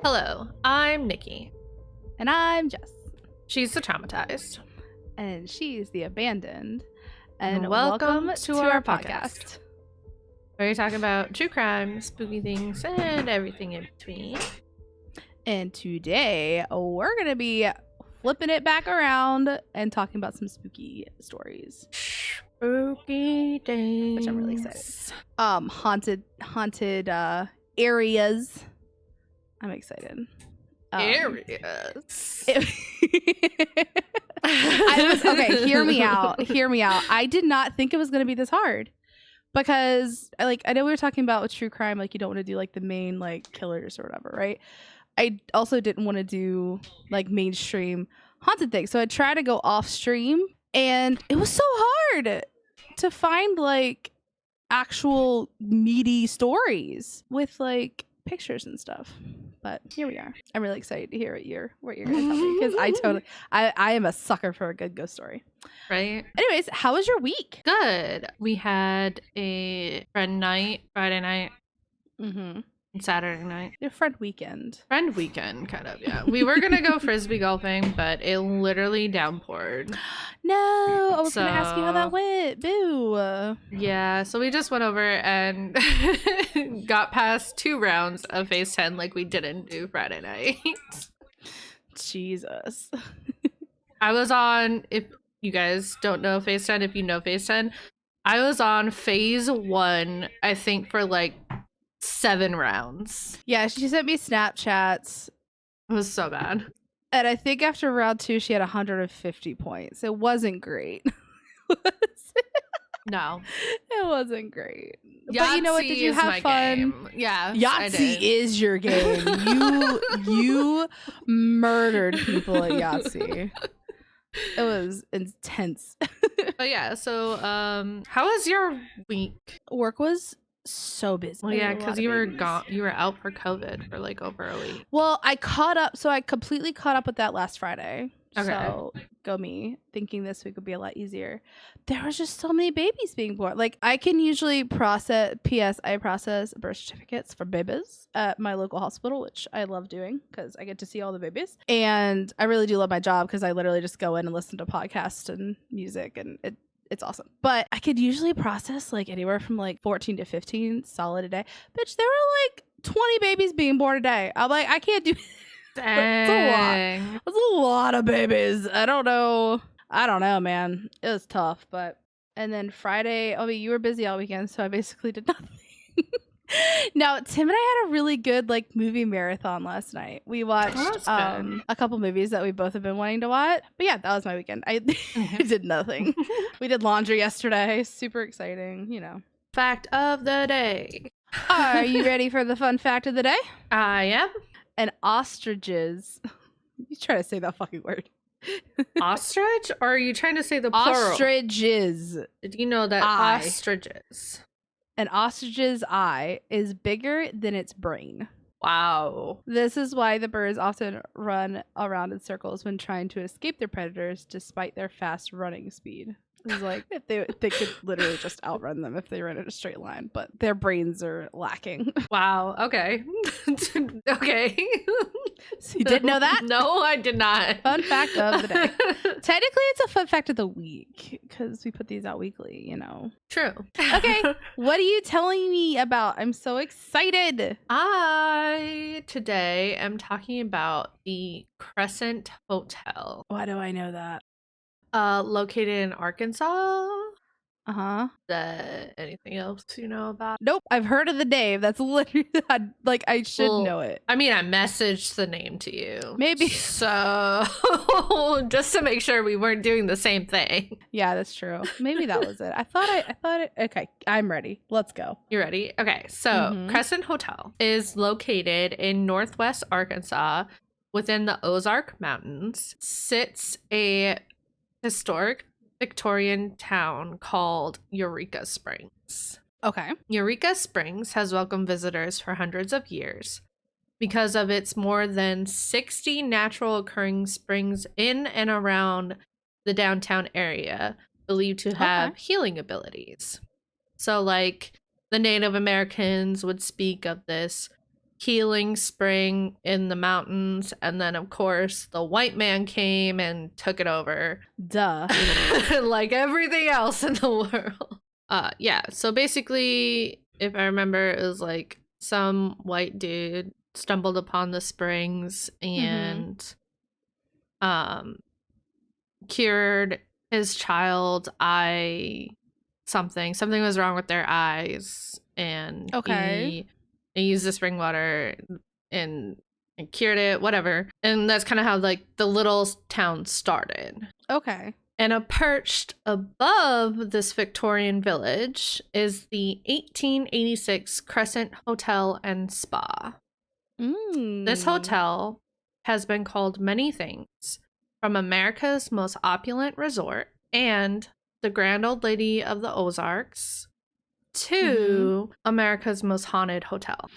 Hello, I'm Nikki. And I'm Jess. She's the traumatized. And she's the abandoned. And And welcome to our podcast. podcast. Where we talk about true crime, spooky things, and everything in between. And today we're going to be flipping it back around and talking about some spooky stories. Spooky things. Which I'm really excited. Haunted areas. I'm excited. Areas. Okay, hear me out. I did not think it was going to be this hard. Because I know we were talking about with true crime, like you don't want to do like the main like killers or whatever, right? I also didn't want to do like mainstream haunted things. So I tried to go off stream and it was so hard to find like actual meaty stories with like pictures and stuff. But here we are. I'm really excited to hear what you're gonna tell me because I am a sucker for a good ghost story. Right. Anyways, how was your week? Good. We had a friend night, Friday night, Mm-hmm. and Saturday night. Your friend weekend. Friend weekend, kind of, yeah. We were going to go frisbee golfing, but it literally downpoured. No, I was going to ask you how that went. Boo. Yeah, so we just went over and got past 2 rounds of phase 10 like we didn't do Friday night. Jesus. I was on, if you guys don't know phase 10, if you know phase 10, I was on phase 1, I think, for like 7 rounds. Yeah, she sent me Snapchats. It was so bad. And I think after round 2, she had 150 points. It wasn't great. No. It wasn't great. Yahtzee, but you know what? Did you have fun? Game. Yeah. Yahtzee is your game. You murdered people at Yahtzee. It was intense. But yeah, so how was your week? Work was so busy. Well, yeah, because you were gone. You were out for COVID for like over a week. Well, I caught up. So I completely caught up with that last Friday. Okay. So go me, thinking this week would be a lot easier. There was just so many babies being born. Like I can usually process. I process birth certificates for babies at my local hospital, which I love doing because I get to see all the babies. And I really do love my job because I literally just go in and listen to podcasts and music, and it's awesome. But I could usually process like anywhere from like 14 to 15 solid a day. Bitch, there were like 20 babies being born a day. I'm like, I can't do. Dang. That's a lot of babies. I don't know, man. It was tough, but and then Friday, you were busy all weekend, so I basically did nothing. Now, Tim and I had a really good like movie marathon last night. We watched a couple movies that we both have been wanting to watch. But yeah, that was my weekend. I did nothing. We did laundry yesterday. Super exciting, you know. Fact of the day. Are you ready for the fun fact of the day? I am. And ostriches. You try to say that fucking word. Ostrich? Or are you trying to say the plural? Ostriches. Did you know that ostriches? An ostrich's eye is bigger than its brain. Wow. This is why the birds often run around in circles when trying to escape their predators despite their fast running speed. It's like if they could literally just outrun them if they ran in a straight line, but their brains are lacking. Wow. Okay. Okay. So you didn't know that? No, I did not. Fun fact of the day. Technically, it's a fun fact of the week because we put these out weekly, you know. True. Okay. What are you telling me about? I'm so excited. I today am talking about the Crescent Hotel. Why do I know that? Located in Arkansas. Uh-huh. Anything else you know about? Nope. I've heard of the name. That's literally like I should know it. I mean, I messaged the name to you. Maybe. So just to make sure we weren't doing the same thing. Yeah, that's true. Maybe that was it. I thought it. Okay, I'm ready. Let's go. You ready? Okay. So Crescent Hotel is located in Northwest Arkansas within the Ozark Mountains. Sits a historic Victorian town called Eureka Springs. Okay. Eureka Springs has welcomed visitors for hundreds of years because of its more than 60 natural occurring springs in and around the downtown area, believed to have healing abilities. So, like, the Native Americans would speak of this healing spring in the mountains. And then, of course, the white man came and took it over. Duh. Like everything else in the world. Yeah. So basically, if I remember, it was like some white dude stumbled upon the springs and cured his child eye something was wrong with their eyes, and he used the spring water and cured it, whatever. And that's kind of how like the little town started. Okay. And perched above this Victorian village is the 1886 Crescent Hotel and Spa. This hotel has been called many things, from America's most opulent resort and the Grand Old Lady of the Ozarks to America's most haunted hotel.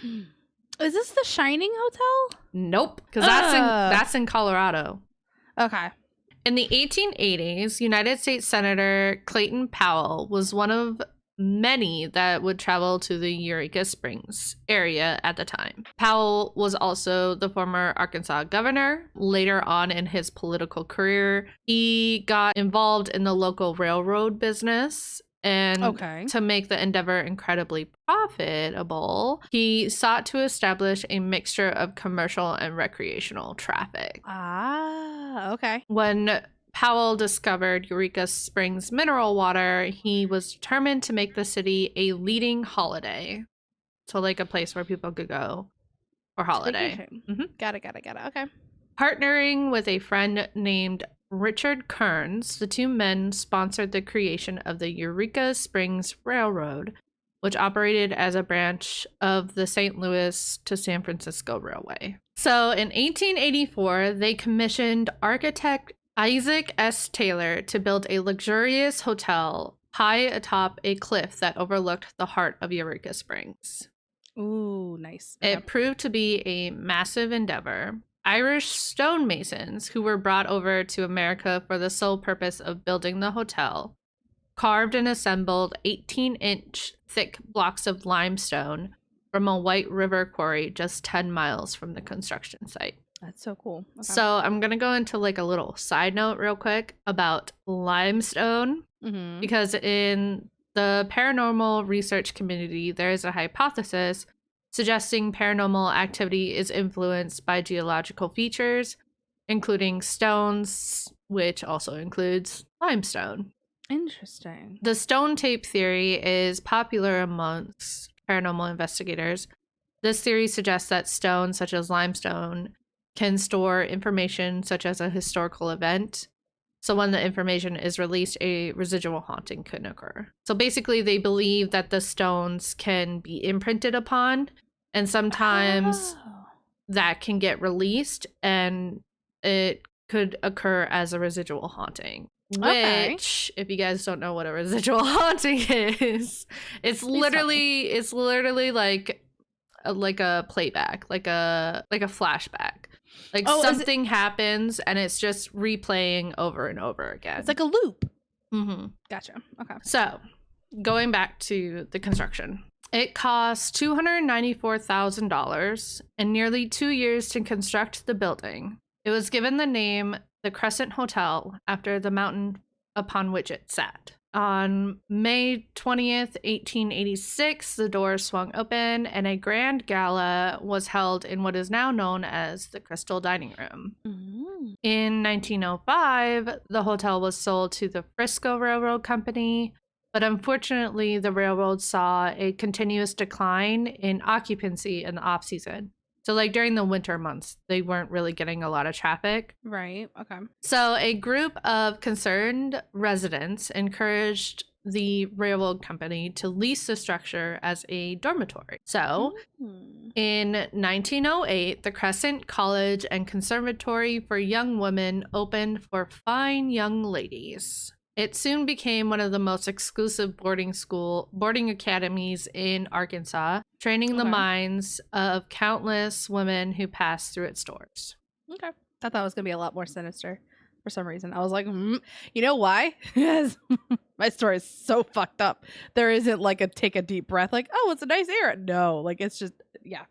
Is this the Shining Hotel? Nope, because that's in Colorado. Okay. In the 1880s, United States Senator Clayton Powell was one of many that would travel to the Eureka Springs area at the time. Powell was also the former Arkansas governor. Later on in his political career, he got involved in the local railroad business. And to make the endeavor incredibly profitable, he sought to establish a mixture of commercial and recreational traffic. Okay. When Powell discovered Eureka Springs mineral water, he was determined to make the city a leading holiday. So like a place where people could go for holiday. Got it. Okay. Partnering with a friend named Richard Kearns, the two men sponsored the creation of the Eureka Springs Railroad, which operated as a branch of the St. Louis to San Francisco Railway. So in 1884, they commissioned architect Isaac S. Taylor to build a luxurious hotel high atop a cliff that overlooked the heart of Eureka Springs. Ooh, nice. Okay. It proved to be a massive endeavor. Irish stonemasons, who were brought over to America for the sole purpose of building the hotel, carved and assembled 18-inch thick blocks of limestone from a White River quarry just 10 miles from the construction site. That's so cool. Okay. So I'm going to go into like a little side note real quick about limestone, because in the paranormal research community, there is a hypothesis suggesting paranormal activity is influenced by geological features, including stones, which also includes limestone. Interesting. The stone tape theory is popular amongst paranormal investigators. This theory suggests that stones, such as limestone, can store information such as a historical event. So when the information is released, a residual haunting could occur. So basically, they believe that the stones can be imprinted upon, and sometimes that can get released, and it could occur as a residual haunting. Which, if you guys don't know what a residual haunting is, it's literally like a playback, like a flashback. Like something happens and it's just replaying over and over again. It's like a loop. Gotcha. Okay. So, going back to the construction. It cost $294,000 and nearly 2 years to construct the building. It was given the name the Crescent Hotel after the mountain upon which it sat. On May 20th, 1886, the doors swung open and a grand gala was held in what is now known as the Crystal Dining Room. In 1905, the hotel was sold to the Frisco Railroad Company, but unfortunately, the railroad saw a continuous decline in occupancy in the off-season. So like during the winter months, they weren't really getting a lot of traffic. Right. Okay. So a group of concerned residents encouraged the railroad company to lease the structure as a dormitory. So in 1908, the Crescent College and Conservatory for Young Women opened for fine young ladies. It soon became one of the most exclusive boarding academies in Arkansas, training the minds of countless women who passed through its doors. Okay. Thought that was going to be a lot more sinister for some reason. I was like, you know why? Because my story is so fucked up. There isn't like a take a deep breath, like, oh, it's a nice air. No, like it's just, yeah.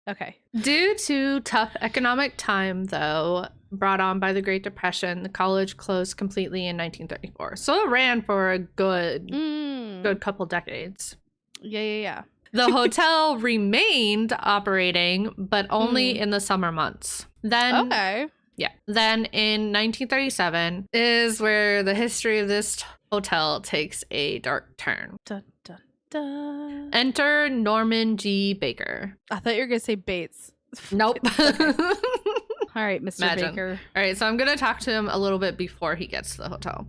Okay. Due to tough economic time, though, brought on by the Great Depression, the college closed completely in 1934. So it ran for a good couple decades. Yeah. The hotel remained operating, but only in the summer months. Then, then in 1937 is where the history of this hotel takes a dark turn. Dun, dun, dun. Enter Norman G. Baker. I thought you were going to say Bates. Nope. Okay. All right, Mr. Baker. All right, so I'm going to talk to him a little bit before he gets to the hotel.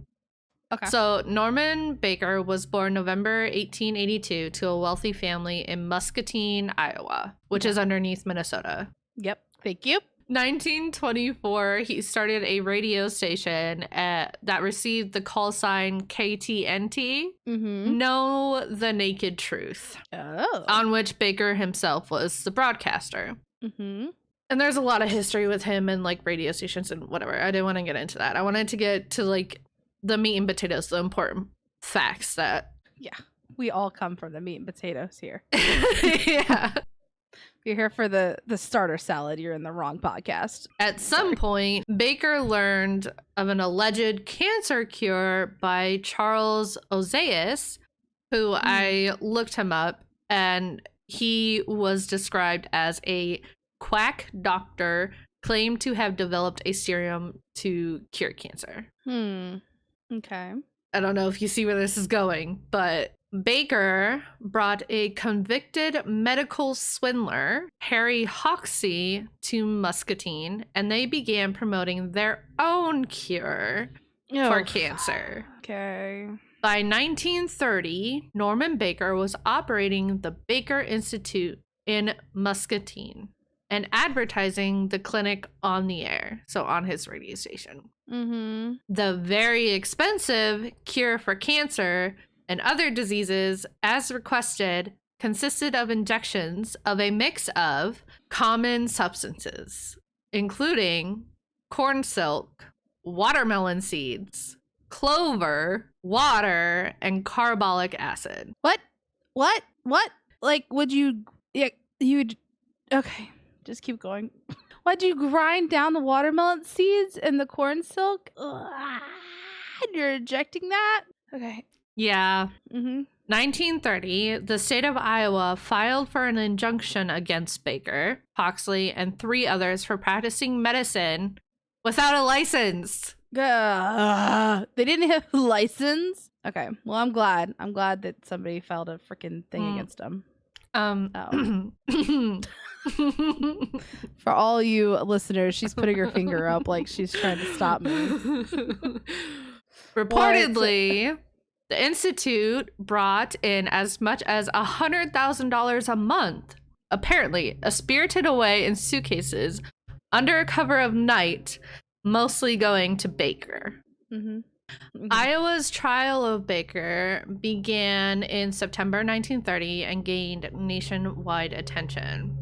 Okay. So Norman Baker was born November 1882 to a wealthy family in Muscatine, Iowa, which is underneath Minnesota. Yep. Thank you. 1924, he started a radio station that received the call sign KTNT, Know the Naked Truth, on which Baker himself was the broadcaster. And there's a lot of history with him and like radio stations and whatever. I didn't want to get into that. I wanted to get to like the meat and potatoes, the important facts that... Yeah, we all come from the meat and potatoes here. Yeah. If you're here for the starter salad, you're in the wrong podcast. At some point, Baker learned of an alleged cancer cure by Charles Ozeas, who I looked him up, and he was described as a quack doctor claimed to have developed a serum to cure cancer. Okay. I don't know if you see where this is going, but Baker brought a convicted medical swindler, Harry Hoxsey, to Muscatine, and they began promoting their own cure for cancer. Okay. By 1930, Norman Baker was operating the Baker Institute in Muscatine and advertising the clinic on the air, so on his radio station. The very expensive cure for cancer and other diseases, as requested, consisted of injections of a mix of common substances, including corn silk, watermelon seeds, clover, water, and carbolic acid. What? Like, would you... Yeah, you'd... Okay, just keep going. Why'd you grind down the watermelon seeds and the corn silk? And you're injecting that? Okay. Yeah. 1930, the state of Iowa filed for an injunction against Baker, Hoxley, and 3 others for practicing medicine without a license. They didn't have a license? Okay. Well, I'm glad. I'm glad that somebody filed a freaking thing against them. For all you listeners, she's putting her finger up like she's trying to stop me. Reportedly, the Institute brought in as much as $100,000 a month, apparently, spirited away in suitcases under cover of night, mostly going to Baker. Iowa's trial of Baker began in September 1930 and gained nationwide attention.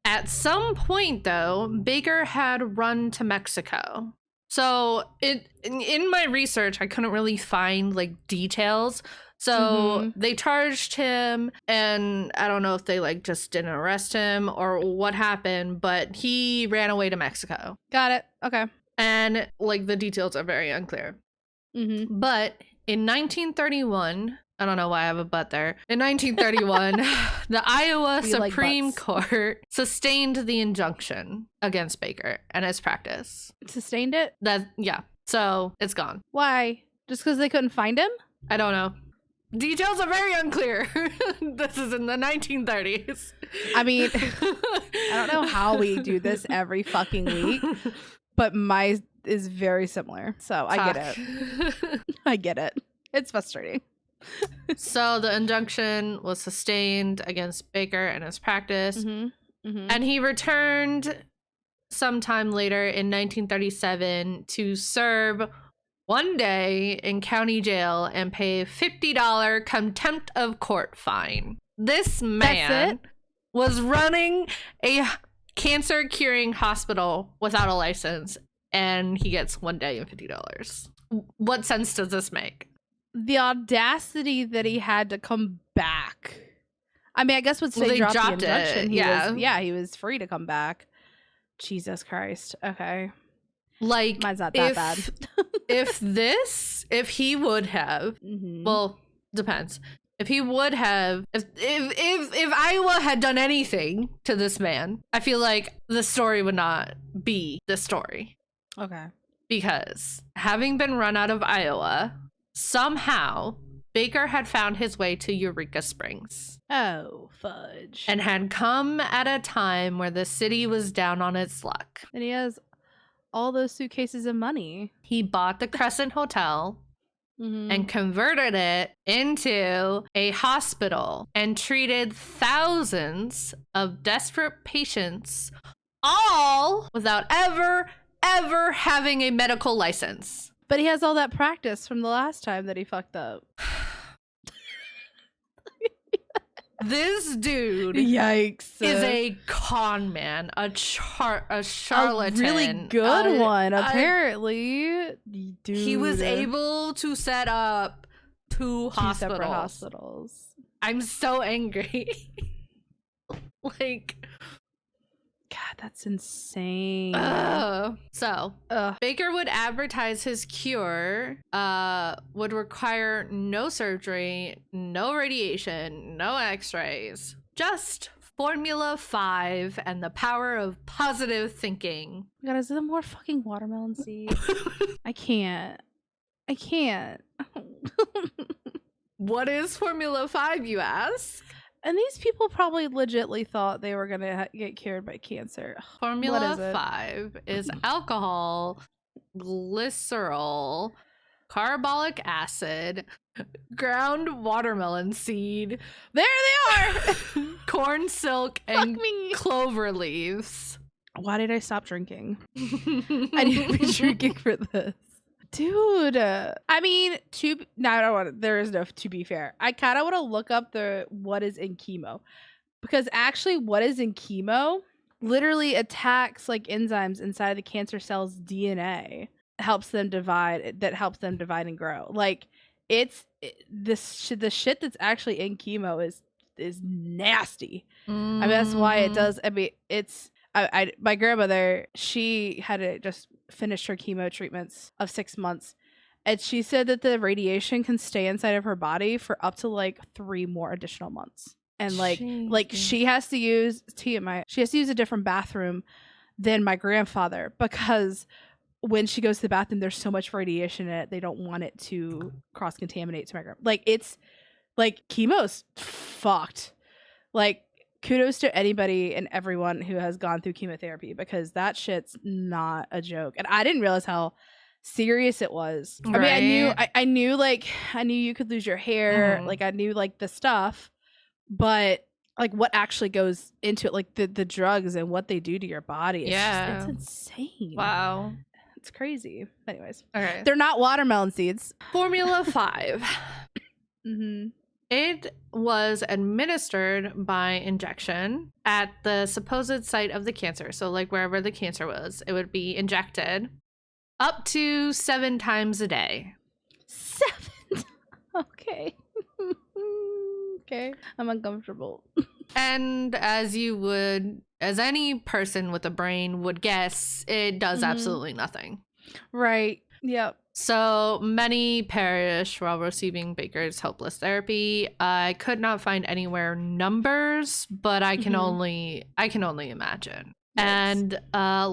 At some point, though, Baker had run to Mexico. So in my research, I couldn't really find like details. So they charged him, and I don't know if they like just didn't arrest him or what happened, but he ran away to Mexico. Got it. Okay. And like the details are very unclear. But in 1931, I don't know why I have a but there. In 1931, the Iowa Supreme Court sustained the injunction against Baker and his practice. Sustained it? Yeah. So it's gone. Why? Just because they couldn't find him? I don't know. Details are very unclear. This is in the 1930s. I mean, I don't know how we do this every fucking week, but my is very similar. So I get it. I get it. It's frustrating. So the injunction was sustained against Baker and his practice. And he returned sometime later in 1937 to serve one day in county jail and pay a $50 contempt of court fine. This man was running a cancer curing hospital without a license, and he gets one day and $50. What sense does this make? The audacity that he had to come back. I mean, I guess once they dropped the injunction, he was free to come back. Jesus Christ. Okay. Like, mine's not that bad. if he would have, well, depends. If he would have, if Iowa had done anything to this man, I feel like the story would not be the story. Okay. Because having been run out of Iowa, somehow Baker had found his way to Eureka Springs. Oh, fudge. And had come at a time where the city was down on its luck. And he has all those suitcases of money. He bought the Crescent Hotel and converted it into a hospital and treated thousands of desperate patients, all without ever having a medical license. But he has all that practice from the last time that he fucked up. This dude, yikes, is a con man, a charlatan, a really good one. Apparently, dude. He was able to set up two separate hospitals. I'm so angry. Like, God, that's insane. So, Baker would advertise his cure would require no surgery, no radiation, no x-rays, just Formula 5 and the power of positive thinking. God, is it more fucking watermelon seed? I can't. What is Formula 5, you ask? And these people probably legitly thought they were going to get cured by cancer. Formula 5 is alcohol, glycerol, carbolic acid, ground watermelon seed. There they are! Corn silk and clover leaves. Why did I stop drinking? I need to be drinking for this. Dude, I mean, I don't want to, there is no, to be fair. I kind of want to look up what is in chemo, because actually what is in chemo literally attacks like enzymes inside the cancer cell's DNA, helps them divide and grow. Like the shit that's actually in chemo is nasty. I mean, that's why it does. I mean, my grandmother, she had just finished her chemo treatments of 6 months, and she said that the radiation can stay inside of her body for up to like 3 more additional months. And like she has to use she has to use a different bathroom than my grandfather, because when she goes to the bathroom, there's so much radiation in it, they don't want it to cross-contaminate to my grandma. Like, it's like chemo's fucked. Like, kudos to anybody and everyone who has gone through chemotherapy, because that shit's not a joke. And I didn't realize how serious it was. Right. I mean, I knew you could lose your hair. Like, I knew like the stuff, but like what actually goes into it, like the drugs and what they do to your body. It's insane. Wow. It's crazy. Anyways. Okay. They're not watermelon seeds. Formula 5. It was administered by injection at the supposed site of the cancer. So, like, wherever the cancer was, it would be injected up to 7 times a day. 7? Okay. Okay. I'm uncomfortable. And as any person with a brain would guess, it does absolutely nothing. Right. Yep. So many perish while receiving Baker's hopeless therapy. I could not find anywhere numbers, but I can only imagine. Yes. And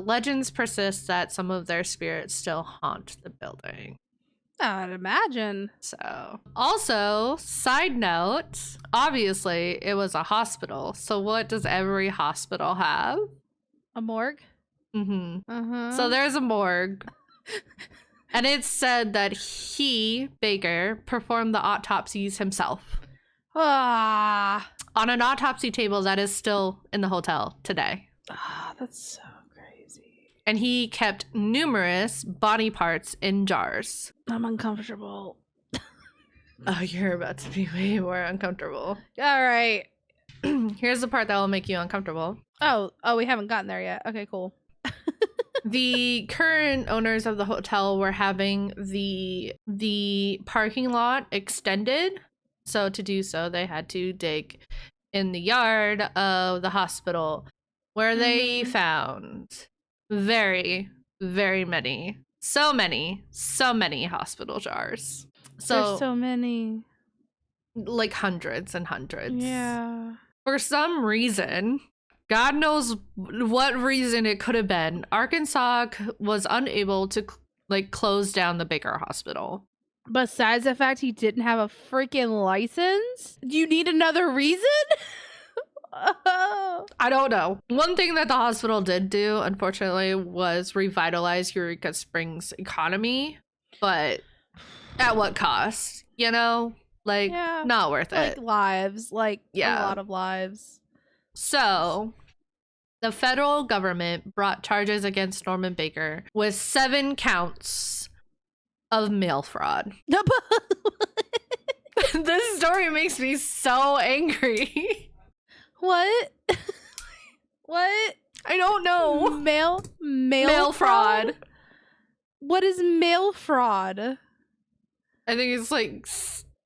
legends persist that some of their spirits still haunt the building. I'd imagine. So, also, side note, obviously it was a hospital. So what does every hospital have? A morgue? So there's a morgue. And it's said that Baker, performed the autopsies himself. On an autopsy table that is still in the hotel today. That's so crazy. And he kept numerous body parts in jars. I'm uncomfortable. Oh, you're about to be way more uncomfortable. All right. Here's the part that will make you uncomfortable. Oh, we haven't gotten there yet. Okay, cool. The current owners of the hotel were having the parking lot extended. So to do so, they had to dig in the yard of the hospital where they Mhm. found very, very many, so many hospital jars. There's So, so many. like hundreds and hundreds. Yeah. For some reason, God knows what reason it could have been, Arkansas was unable to like close down the Baker Hospital. Besides the fact he didn't have a freaking license? Do you need another reason? I don't know. One thing that the hospital did do, unfortunately, was revitalize Eureka Springs' economy, but at what cost? You know? Like, Yeah. not worth Like it. lives. Like Yeah. a lot of lives. So, the federal government brought charges against Norman Baker with 7 counts of mail fraud. This story makes me so angry. What? What? I don't know. Mail fraud. What is mail fraud? I think it's like,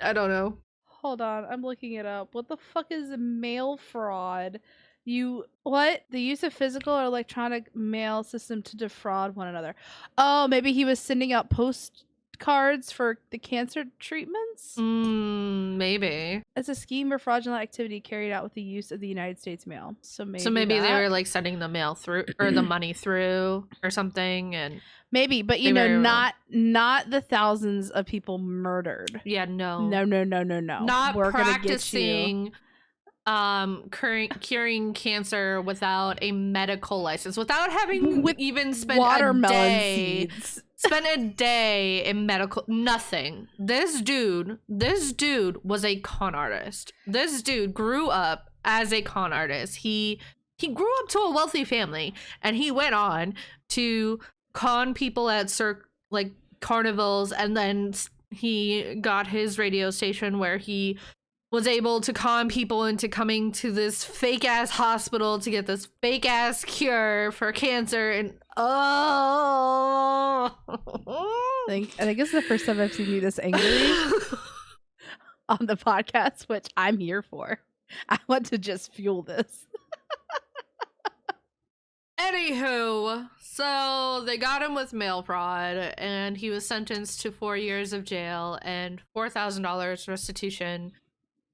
I don't know. Hold on, I'm looking it up. What the fuck is mail fraud? What? The use of physical or electronic mail system to defraud one another. Oh, maybe he was sending out postcards for the cancer treatments? Maybe. It's a scheme or fraudulent activity carried out with the use of the United States mail. So maybe they were like sending the mail through or the money through or something, and maybe, but you know, not the thousands of people murdered. Yeah, no. No. Not We're practicing curing cancer without a medical license, without having even spent spent a day in medical nothing. This dude was a con artist. This dude grew up as a con artist. He grew up to a wealthy family, and he went on to con people at like carnivals, and then he got his radio station where he was able to con people into coming to this fake ass hospital to get this fake ass cure for cancer. And I think it's the first time I've seen you this angry on the podcast, which I'm here for. I want to just fuel this. Anywho, so they got him with mail fraud, and he was sentenced to 4 years of jail and $4,000 restitution,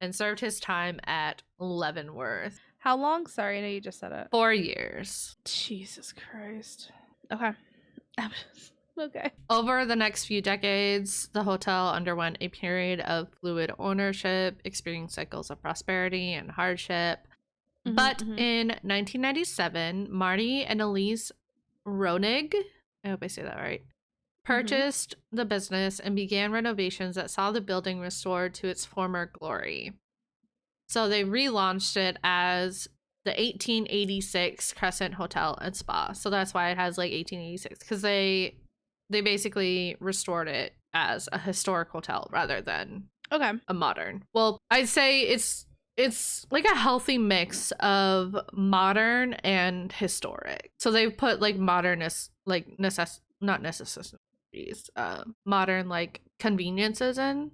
and served his time at Leavenworth. How long? Sorry, I know you just said it. 4 years. Jesus Christ. Okay. Okay. Over the next few decades, the hotel underwent a period of fluid ownership, experiencing cycles of prosperity and hardship. But in 1997, Marty and Elise Ronig, I hope I say that right, purchased the business and began renovations that saw the building restored to its former glory. So they relaunched it as the 1886 Crescent Hotel and Spa. So that's why it has like 1886, because they basically restored it as a historic hotel rather than a modern. Well, I'd say it's like a healthy mix of modern and historic. So they've put like modernist, like not necessarily modern like conveniences in,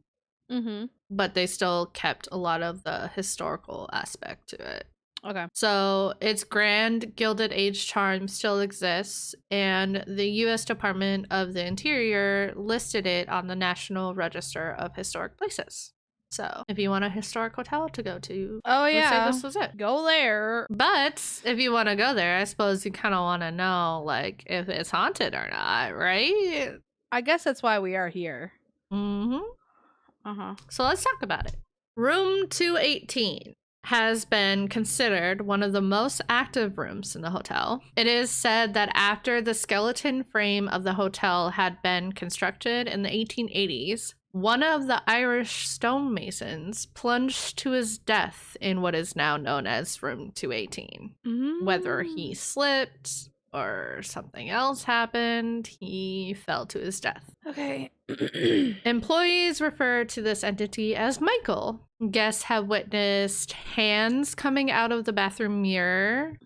but they still kept a lot of the historical aspect to it. Okay. So its grand Gilded Age charm still exists, and the U.S. Department of the Interior listed it on the National Register of Historic Places. So if you want a historic hotel to go to, let's say this was it. Go there. But if you want to go there, I suppose you kind of want to know like if it's haunted or not, right? I guess that's why we are here. So let's talk about it. Room 218 has been considered one of the most active rooms in the hotel. It is said that after the skeleton frame of the hotel had been constructed in the 1880s, one of the Irish stonemasons plunged to his death in what is now known as Room 218. Whether he slipped or something else happened, he fell to his death. Okay. Employees refer to this entity as Michael. Guests have witnessed hands coming out of the bathroom mirror,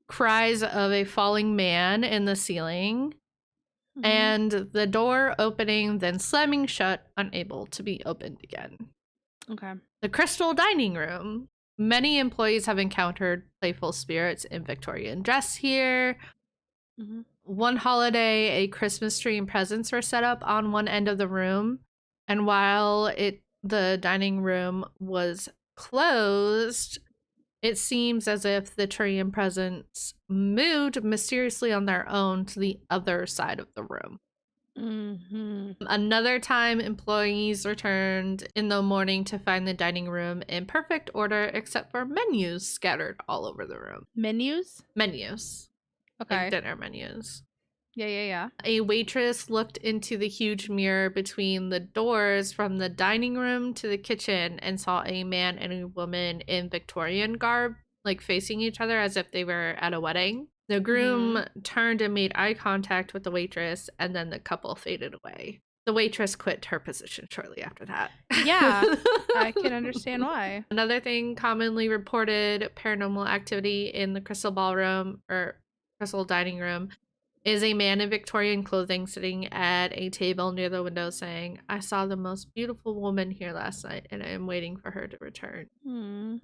cries of a falling man in the ceiling, and the door opening, then slamming shut, unable to be opened again. Okay. The Crystal Dining Room. Many employees have encountered playful spirits in Victorian dress here. Mm-hmm. One holiday, a Christmas tree and presents were set up on one end of the room. And while the dining room was closed, it seems as if the tree and presents moved mysteriously on their own to the other side of the room. Mm-hmm. Another time, employees returned in the morning to find the dining room in perfect order, except for menus scattered all over the room. Menus? Menus. Okay. Like dinner menus. Yeah. A waitress looked into the huge mirror between the doors from the dining room to the kitchen and saw a man and a woman in Victorian garb, like facing each other as if they were at a wedding. The groom turned and made eye contact with the waitress, and then the couple faded away. The waitress quit her position shortly after that. Yeah, I can understand why. Another thing commonly reported paranormal activity in the Crystal Ballroom or Crystal Dining Room is a man in Victorian clothing sitting at a table near the window saying, "I saw the most beautiful woman here last night and I am waiting for her to return."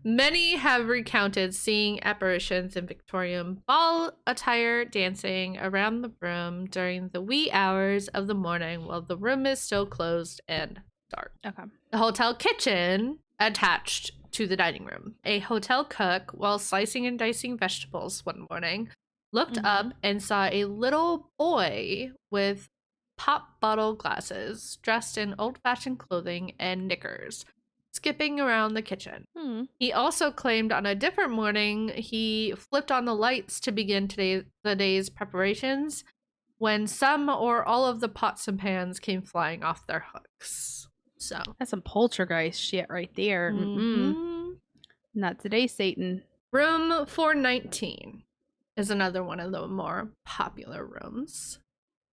Many have recounted seeing apparitions in Victorian ball attire dancing around the room during the wee hours of the morning while the room is still closed and dark. Okay. The hotel kitchen attached to the dining room. A hotel cook, while slicing and dicing vegetables one morning, looked up and saw a little boy with pop bottle glasses, dressed in old-fashioned clothing and knickers, skipping around the kitchen. He also claimed on a different morning he flipped on the lights to begin the day's preparations when some or all of the pots and pans came flying off their hooks. So that's some poltergeist shit right there. Not today, Satan. Room 419 is another one of the more popular rooms.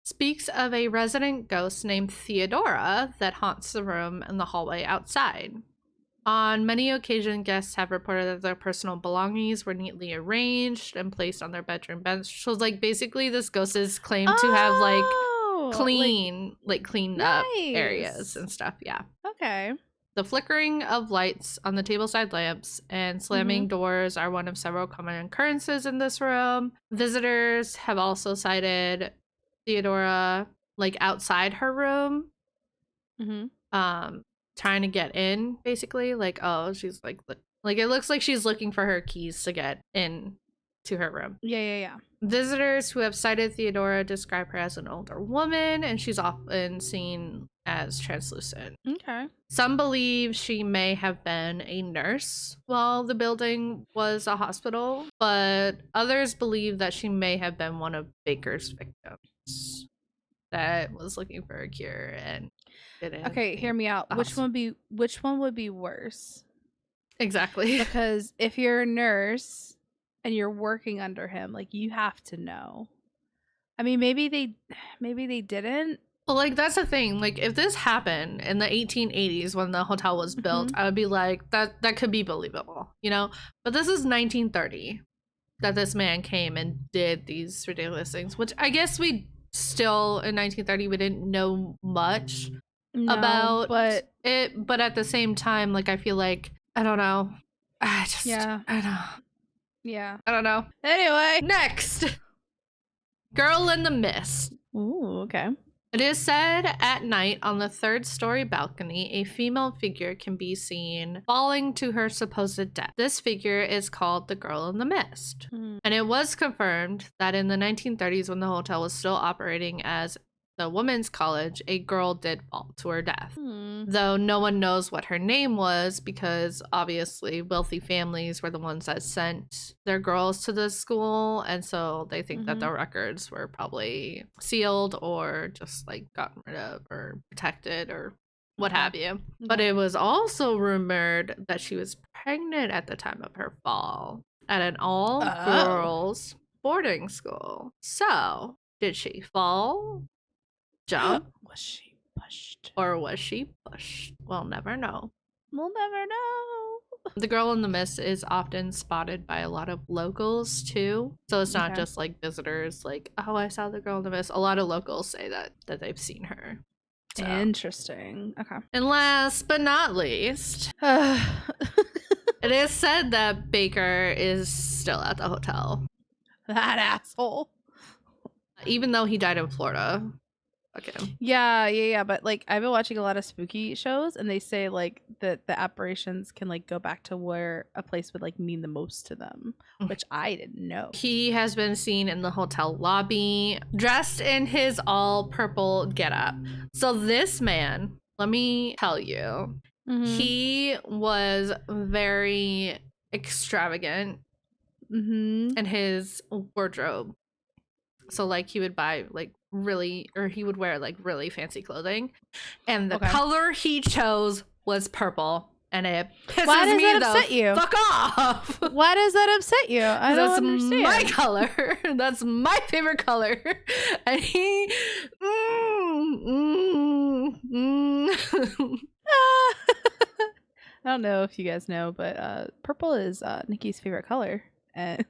Speaks of a resident ghost named Theodora that haunts the room and the hallway outside. On many occasions, guests have reported that their personal belongings were neatly arranged and placed on their bedroom bench. So, like, basically, this ghost is claimed to have, like, cleaned up areas and stuff. Yeah. Okay. The flickering of lights on the tableside lamps and slamming doors are one of several common occurrences in this room. Visitors have also cited Theodora, like, outside her room, trying to get in, basically. Like, oh, she's like it looks like she's looking for her keys to get in to her room. Yeah. Visitors who have cited Theodora describe her as an older woman, and she's often seen as translucent. Okay. Some believe she may have been a nurse while the building was a hospital, but others believe that she may have been one of Baker's victims that was looking for a cure and didn't. Okay, hear me out. Which one would be worse? Exactly. Because if you're a nurse and you're working under him, like, you have to know. I mean, maybe they didn't. Well, like, that's the thing. Like, if this happened in the 1880s when the hotel was built, I would be like, that could be believable, you know? But this is 1930 that this man came and did these ridiculous things, which I guess we still, in 1930, we didn't know much about it. But at the same time, like, I feel like, I don't know. I don't know. Anyway. Next. Girl in the Mist. Ooh, okay. It is said at night on the third-story balcony, a female figure can be seen falling to her supposed death. This figure is called the Girl in the Mist. And it was confirmed that in the 1930s, when the hotel was still operating as the women's college, a girl did fall to her death. Though no one knows what her name was, because obviously wealthy families were the ones that sent their girls to the school, and so they think that the records were probably sealed or just, like, gotten rid of or protected or what have you. But it was also rumored that she was pregnant at the time of her fall at an all-girls boarding school. So, did she fall, jump? Was she pushed? Or was she pushed? We'll never know. We'll never know. The Girl in the Mist is often spotted by a lot of locals too. So it's not just like visitors like, oh, I saw the Girl in the Mist. A lot of locals say that they've seen her. So. Interesting. Okay. And last but not least, It is said that Baker is still at the hotel, That asshole. even though he died in Florida. Okay. Yeah. But like, I've been watching a lot of spooky shows, and they say like that the apparitions can like go back to where a place would like mean the most to them, which I didn't know. He has been seen in the hotel lobby, dressed in his all purple getup. So this man, let me tell you, he was very extravagant in his wardrobe. So like he would buy like he would wear like really fancy clothing, and the color he chose was purple, and it pisses me the fuck off. Why does that upset you? I don't understand. My color. That's my favorite color, and he. I don't know if you guys know, but purple is Nikki's favorite color. And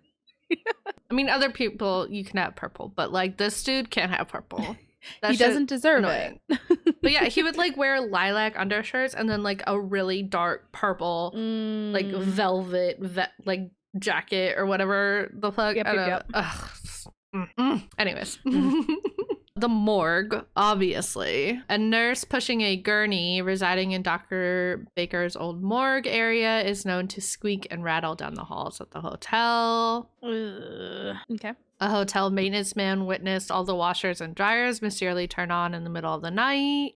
I mean, other people you can have purple, but like this dude can't have purple. He doesn't deserve it. But yeah, he would like wear lilac undershirts and then like a really dark purple, like velvet, like jacket or whatever the fuck. Yep. Anyways. The morgue, obviously. A nurse pushing a gurney residing in Dr. Baker's old morgue area is known to squeak and rattle down the halls of the hotel. Okay. A hotel maintenance man witnessed all the washers and dryers mysteriously turn on in the middle of the night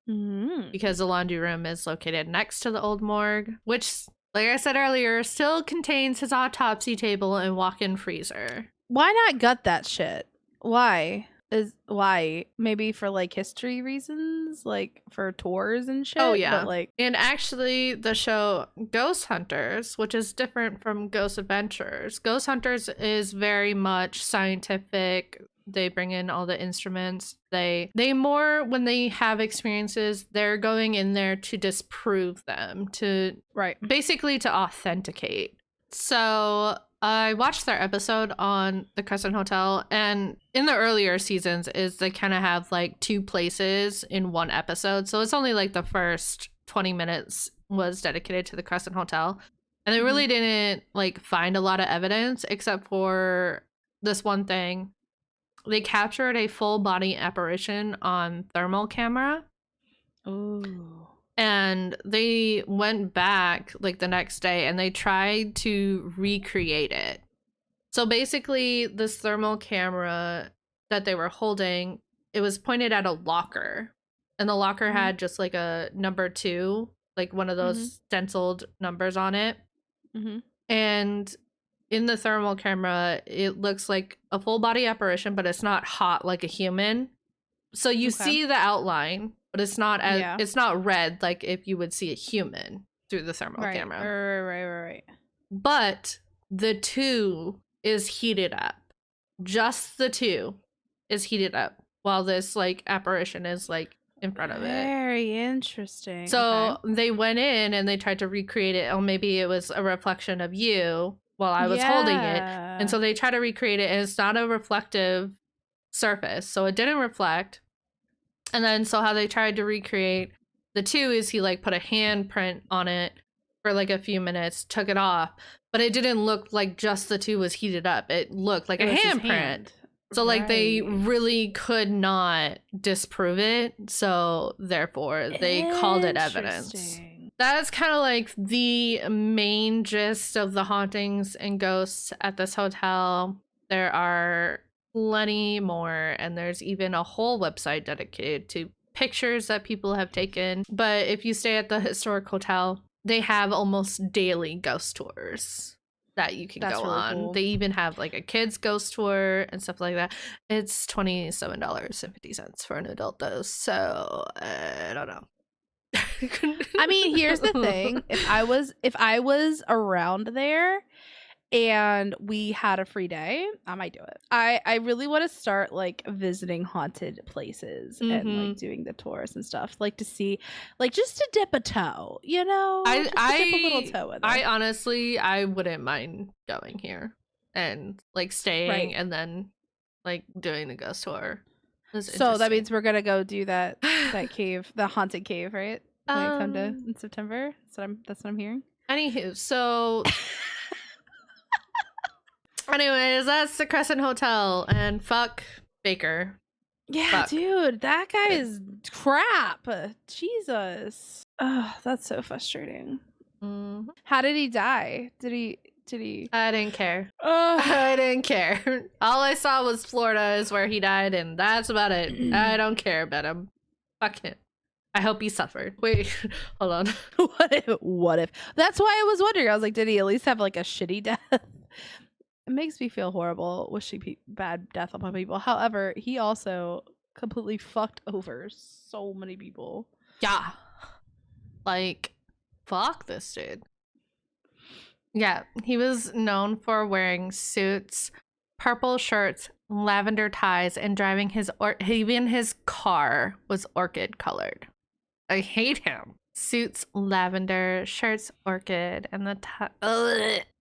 because the laundry room is located next to the old morgue, which, like I said earlier, still contains his autopsy table and walk-in freezer. Why not gut that shit? Why? Maybe for like history reasons, like for tours and shit. Oh yeah. But, like, and actually the show Ghost Hunters, which is different from Ghost Adventures. Ghost Hunters is very much scientific. They bring in all the instruments. They more, when they have experiences, they're going in there to disprove them, to basically to authenticate. So I watched their episode on the Crescent Hotel, and in the earlier seasons is they kind of have like two places in one episode. So it's only like the first 20 minutes was dedicated to the Crescent Hotel. And they really didn't like find a lot of evidence except for this one thing. They captured a full body apparition on thermal camera. Ooh. And they went back like the next day and they tried to recreate it. So basically this thermal camera that they were holding, it was pointed at a locker. And the locker had just like a number 2, like one of those stenciled numbers on it. And in the thermal camera, it looks like a full body apparition, but it's not hot like a human. So you see the outline, but it's not it's not red like if you would see a human through the thermal camera. Right. But the 2 is heated up. Just the 2 is heated up while this like apparition is like in front of it. Very interesting. So they went in and they tried to recreate it. Or maybe it was a reflection of you while I was holding it. And so they try to recreate it, and it's not a reflective surface. So it didn't reflect. And then so how they tried to recreate the 2 is he like put a handprint on it for like a few minutes, took it off, but it didn't look like just the 2 was heated up. It looked like a handprint. So like they really could not disprove it. So therefore they called it evidence. That's kind of like the main gist of the hauntings and ghosts at this hotel. There are plenty more, and there's even a whole website dedicated to pictures that people have taken. But if you stay at the historic hotel, they have almost daily ghost tours that you can go on. Cool. They even have like a kids ghost tour and stuff like that. It's $27.50 for an adult though, so I don't know. I mean, here's the thing. If I was around there and we had a free day, I might do it. I really want to start like visiting haunted places and like doing the tours and stuff, like to see, like just to dip a toe, you know? Dip a little toe in there. I honestly, I wouldn't mind going here and like staying and then like doing the ghost tour. So that means we're gonna go do that cave, the haunted cave, right? When I come to in September. That's what I'm hearing. Anywho, so anyways, that's the Crescent Hotel, and fuck Baker. Yeah, Fuck. dude, that guy is crap. Jesus. Oh, that's so frustrating. Mm-hmm. How did he die? Did he? I didn't care. Oh. I didn't care. All I saw was Florida is where he died, and that's about it. I don't care about him. Fuck him. I hope he suffered. Wait, hold on. What if? That's why I was wondering. I was like, did he at least have like a shitty death? It makes me feel horrible wishing bad death upon people. However, he also completely fucked over so many people. Yeah. Like, fuck this dude. Yeah, he was known for wearing suits, purple shirts, lavender ties, and driving even his car was orchid colored. I hate him. Suits, lavender, shirts, orchid, and the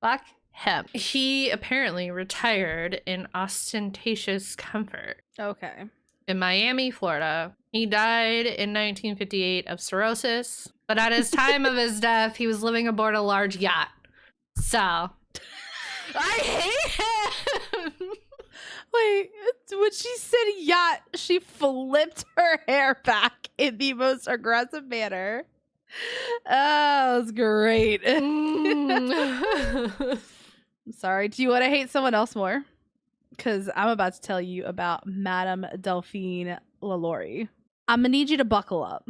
fuck him. He apparently retired in ostentatious comfort. Okay. In Miami, Florida. He died in 1958 of cirrhosis, but at his time of his death, he was living aboard a large yacht. So, I hate him. Wait, when she said yacht, she flipped her hair back in the most aggressive manner. Oh, that was great. I'm sorry. Do you want to hate someone else more? Because I'm about to tell you about Madame Delphine Lalaurie. I'm going to need you to buckle up.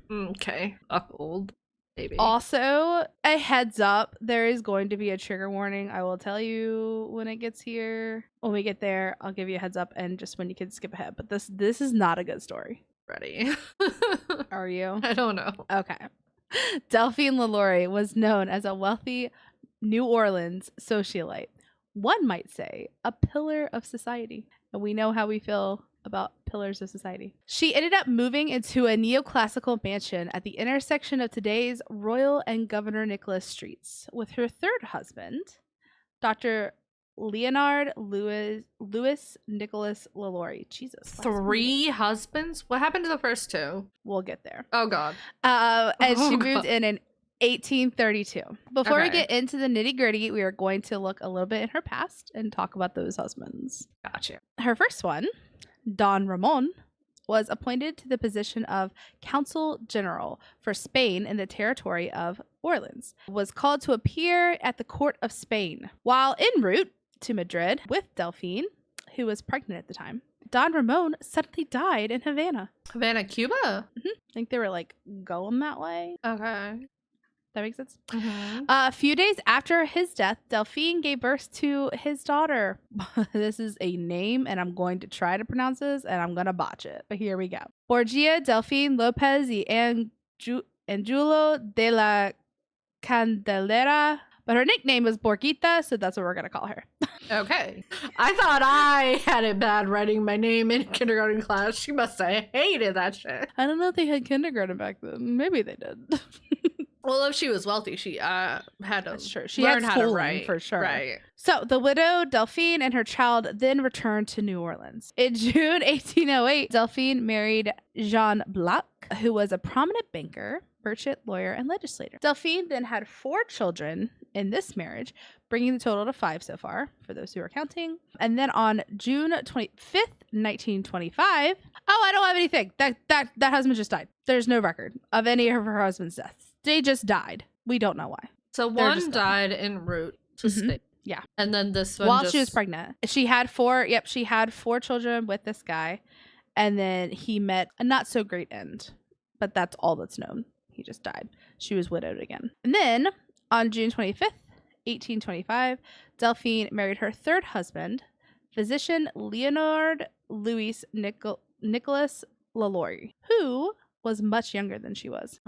Okay. Buckled. Baby. Also, a heads up, there is going to be a trigger warning. I will tell you when it gets here. When we get there, I'll give you a heads up, and just when you can skip ahead. But this is not a good story. Ready. Are you? I don't know. Okay. Delphine Lalaurie was known as a wealthy New Orleans socialite. One might say a pillar of society. And we know how we feel about pillars of society. She ended up moving into a neoclassical mansion at the intersection of today's Royal and Governor Nicholas Streets with her third husband, Dr. Leonard Louis Nicholas Lalaurie. Jesus. 3 husbands? What happened to the first 2? We'll get there. Oh, God. And she moved in 1832. Before we Okay. get into the nitty gritty, we are going to look a little bit in her past and talk about those husbands. Gotcha. Her first one, Don Ramon, was appointed to the position of Consul General for Spain in the territory of Orleans, was called to appear at the court of Spain. While en route to Madrid with Delphine, who was pregnant at the time, Don Ramon suddenly died in Havana. Havana, Cuba? I think they were like going that way. Okay. That makes sense. Mm-hmm. A few days after his death, Delphine gave birth to his daughter. This is a name, and I'm going to try to pronounce this, and I'm going to botch it. But here we go. Borgia Delphine Lopez y Angulo de la Candelera. But her nickname was Borquita, so that's what we're going to call her. Okay. I thought I had it bad writing my name in kindergarten class. She must have hated that shit. I don't know if they had kindergarten back then. Maybe they did. Well, if she was wealthy, she had to That's true. She learn had how to schooling, write. for sure. Right. So the widow, Delphine, and her child then returned to New Orleans. In June 1808, Delphine married Jean Blac, who was a prominent banker, merchant, lawyer, and legislator. Delphine then had 4 children in this marriage, bringing the total to 5 so far, for those who are counting. And then on June 25th, 1925, I don't have anything. That husband just died. There's no record of any of her husband's deaths. They just died. We don't know why. So one died en route to Spain. Yeah. And then this one While she was pregnant. She had 4 children with this guy. And then he met a not so great end. But that's all that's known. He just died. She was widowed again. And then on June 25th, 1825, Delphine married her third husband, physician Leonard Louis Nicholas Lalaurie, who was much younger than she was.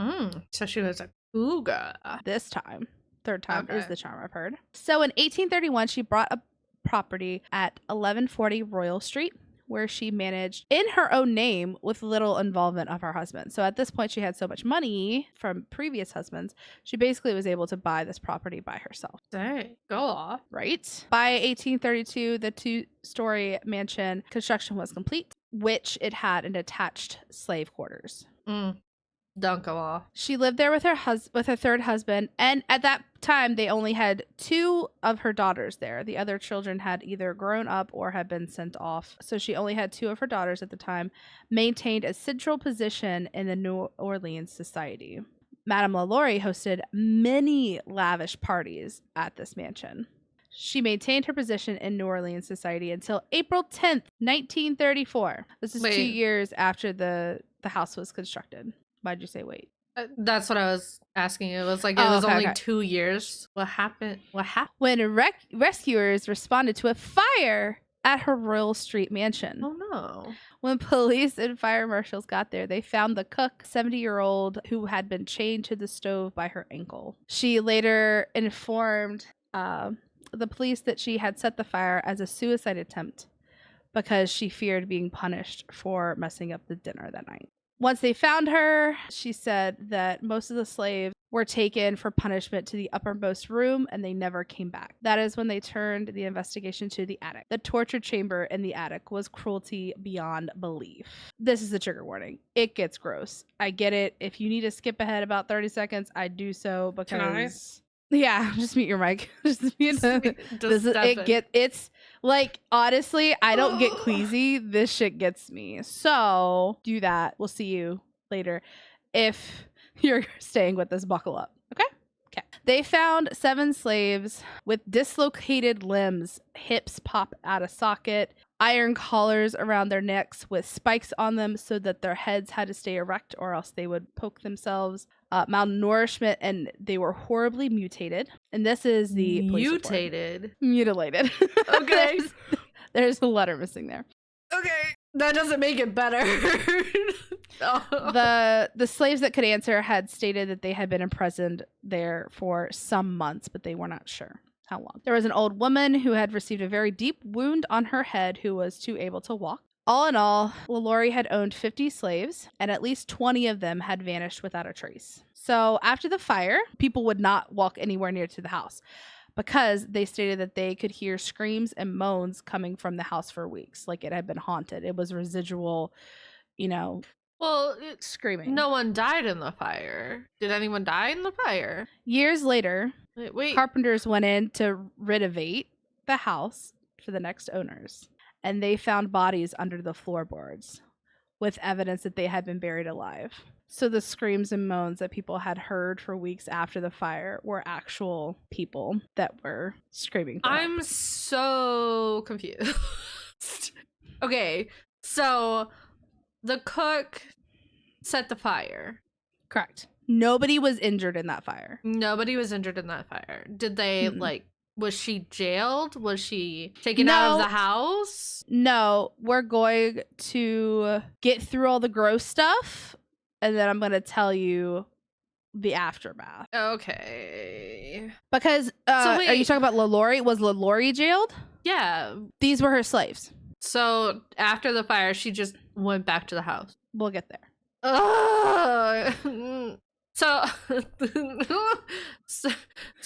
So she was a cougar. This time. Third time is the charm, I've heard. So in 1831, she bought a property at 1140 Royal Street, where she managed in her own name with little involvement of her husband. So at this point, she had so much money from previous husbands, she basically was able to buy this property by herself. Dang, go off. Right? By 1832, the 2-story mansion construction was complete, which it had an attached slave quarters. Dunk them all. She lived there with her third husband, and at that time they only had 2 of her daughters there. The other children had either grown up or had been sent off. So she only had 2 of her daughters at the time, maintained a central position in the New Orleans society. Madame Lalaurie hosted many lavish parties at this mansion. She maintained her position in New Orleans society until April 10th, 1934. This is 2 years after the house was constructed. Why'd you say wait? That's what I was asking. It was like it was only 2 years. What happened? When rescuers responded to a fire at her Royal Street mansion. Oh no. When police and fire marshals got there, they found the cook, 70-year-old, who had been chained to the stove by her ankle. She later informed the police that she had set the fire as a suicide attempt because she feared being punished for messing up the dinner that night. Once they found her, she said that most of the slaves were taken for punishment to the uppermost room and they never came back. That is when they turned the investigation to the attic. The torture chamber in the attic was cruelty beyond belief. This is the trigger warning. It gets gross. I get it. If you need to skip ahead about 30 seconds, I do so because... Can I? Yeah, just mute your mic. It's like, honestly, I don't get queasy. This shit gets me. So do that. We'll see you later. If you're staying with us, buckle up. Okay. They found 7 slaves with dislocated limbs, hips pop out of socket, iron collars around their necks with spikes on them so that their heads had to stay erect or else they would poke themselves. Malnourishment, and they were horribly mutated. And this is the mutilated. Okay. there's a letter missing there. Okay, that doesn't make it better. The slaves that could answer had stated that they had been imprisoned there for some months, but they were not sure how long. There was an old woman who had received a very deep wound on her head who was too able to walk. All in all, Lalaurie had owned 50 slaves, and at least 20 of them had vanished without a trace. So after the fire, people would not walk anywhere near to the house because they stated that they could hear screams and moans coming from the house for weeks, like it had been haunted. It was residual, screaming. No one died in the fire. Did anyone die in the fire? Years later, Wait. Carpenters went in to renovate the house for the next owners. And they found bodies under the floorboards with evidence that they had been buried alive. So the screams and moans that people had heard for weeks after the fire were actual people that were screaming. I'm so confused. Okay, so the cook set the fire. Correct. Nobody was injured in that fire. Did they, was she jailed? Was she taken out of the house? No, we're going to get through all the gross stuff, and then I'm going to tell you the aftermath. Okay. Because, are you talking about Lalaurie? Was Lalaurie jailed? Yeah. These were her slaves. So, after the fire, she just went back to the house. We'll get there. So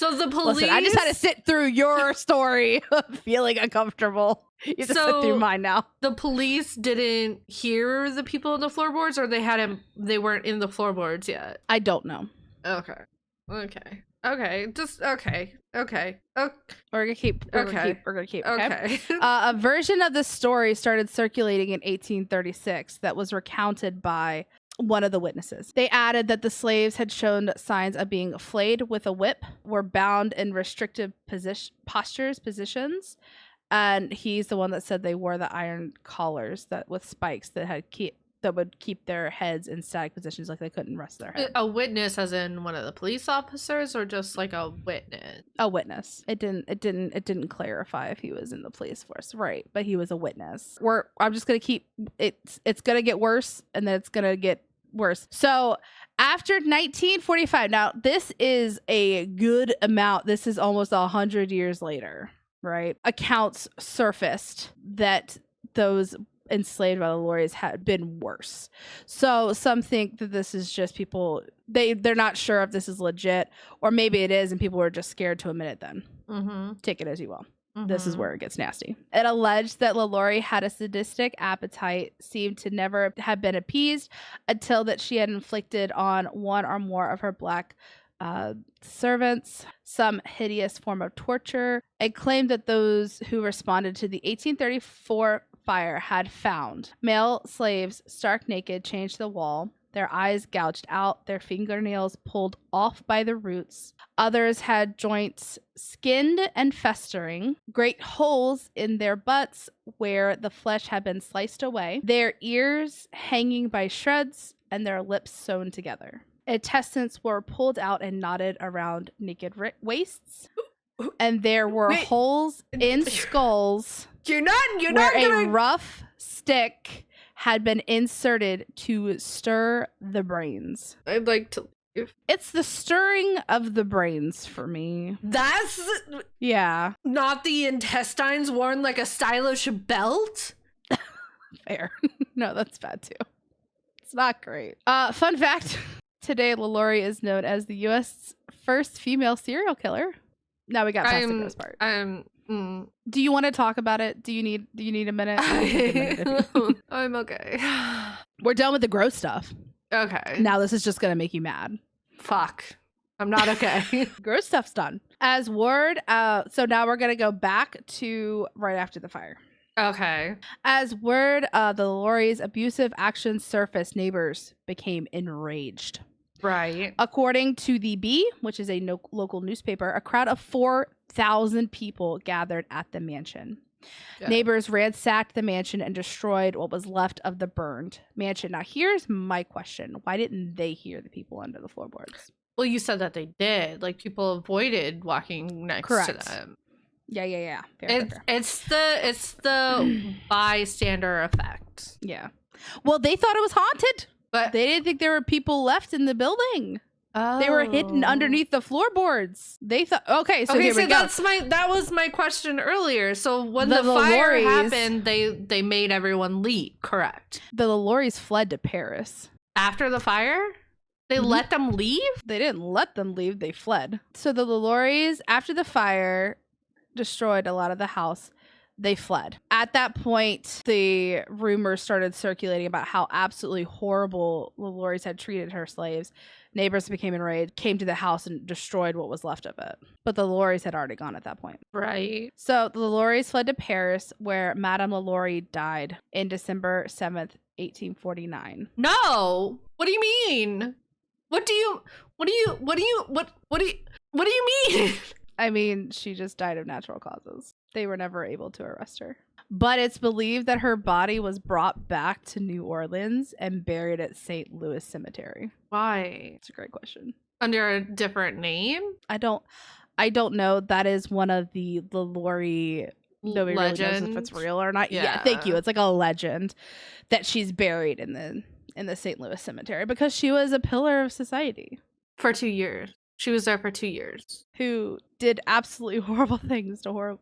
the police... Listen, I just had to sit through your story of feeling uncomfortable. You have to sit through mine now. The police didn't hear the people in the floorboards, or they weren't in the floorboards yet? I don't know. Okay. Just okay. We're gonna keep. Okay. A version of this story started circulating in 1836 that was recounted by one of the witnesses. They added that the slaves had shown signs of being flayed with a whip, were bound in restrictive positions, and he's the one that said they wore the iron collars that with spikes that would keep their heads in static positions, like they couldn't rest their head. A witness, as in one of the police officers, or just like a witness? A witness. It didn't clarify if he was in the police force, right? But he was a witness. I'm just gonna keep it's gonna get worse, and then it's gonna get worse. So after 1945, now this is a good amount. This is almost 100 years later, right? Accounts surfaced that those enslaved by the Lalauries had been worse. So some think that this is just people, they're not sure if this is legit, or maybe it is and people were just scared to admit it then. Mm-hmm. Take it as you will. This is where it gets nasty. It alleged that Lalaurie had a sadistic appetite, seemed to never have been appeased until that she had inflicted on one or more of her black servants some hideous form of torture. It claimed that those who responded to the 1834 fire had found male slaves stark naked chained to the wall, their eyes gouged out, their fingernails pulled off by the roots. Others had joints skinned and festering, great holes in their butts where the flesh had been sliced away, their ears hanging by shreds, and their lips sewn together. Intestines were pulled out and knotted around naked waists, and there were holes in skulls. You're not a rough stick had been inserted to stir the brains. I'd like to leave. It's the stirring of the brains for me. That's not the intestines worn like a stylish belt. Fair. No, that's bad too. It's not great. Fun fact. Today, Lalaurie is known as the U.S. first female serial killer. Now we got past the gross part. Do you want to talk about it? Do you need a minute? I'm okay. We're done with the gross stuff. Okay. Now this is just gonna make you mad. Fuck. I'm not okay. Gross stuff's done. As word, so now we're gonna go back to right after the fire. Okay. As word, the Lalaurie's abusive actions surfaced, neighbors became enraged. Right. According to the Bee, which is a local newspaper, a crowd of 4,000 people gathered at the mansion. Good. Neighbors ransacked the mansion and destroyed what was left of the burned mansion. Now, here's my question. Why didn't they hear the people under the floorboards? Well, you said that they did. Like, people avoided walking next to them. Yeah. Fair. It's the bystander effect. Yeah. Well, they thought it was haunted. But they didn't think there were people left in the building. Oh. They were hidden underneath the floorboards. They thought, okay, so here we go. That was my question earlier. So when the fire happened, they made everyone leave, correct? The Lalauries fled to Paris. After the fire? They let them leave? They didn't let them leave, they fled. So the Lalauries, after the fire destroyed a lot of the house, they fled. At that point, the rumors started circulating about how absolutely horrible Lalauries had treated her slaves. Neighbors became enraged, came to the house and destroyed what was left of it. But the Lalauries had already gone at that point. Right. So the Lalauries fled to Paris, where Madame Lalaurie died in December 7th, 1849. No! What do you mean? What do you mean? I mean, she just died of natural causes. They were never able to arrest her. But it's believed that her body was brought back to New Orleans and buried at St. Louis Cemetery. Why? It's a great question. Under a different name? I don't know. That is one of the Lalaurie nobody really knows if it's real or not. Yeah, thank you. It's like a legend that she's buried in the St. Louis Cemetery because she was a pillar of society. For 2 years. She was there for 2 years. Who did absolutely horrible things to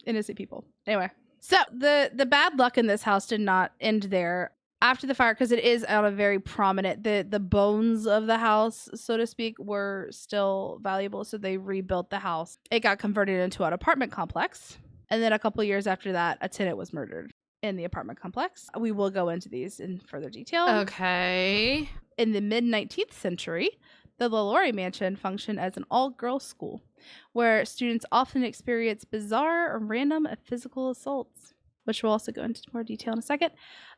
innocent people. Anyway, so the bad luck in this house did not end there. After the fire, because it is on a very prominent, the bones of the house, so to speak, were still valuable. So they rebuilt the house. It got converted into an apartment complex. And then a couple years after that, a tenant was murdered in the apartment complex. We will go into these in further detail. Okay. In the mid-19th century, the Lalaurie Mansion functioned as an all-girls school, where students often experience bizarre or random physical assaults, which we'll also go into more detail in a second.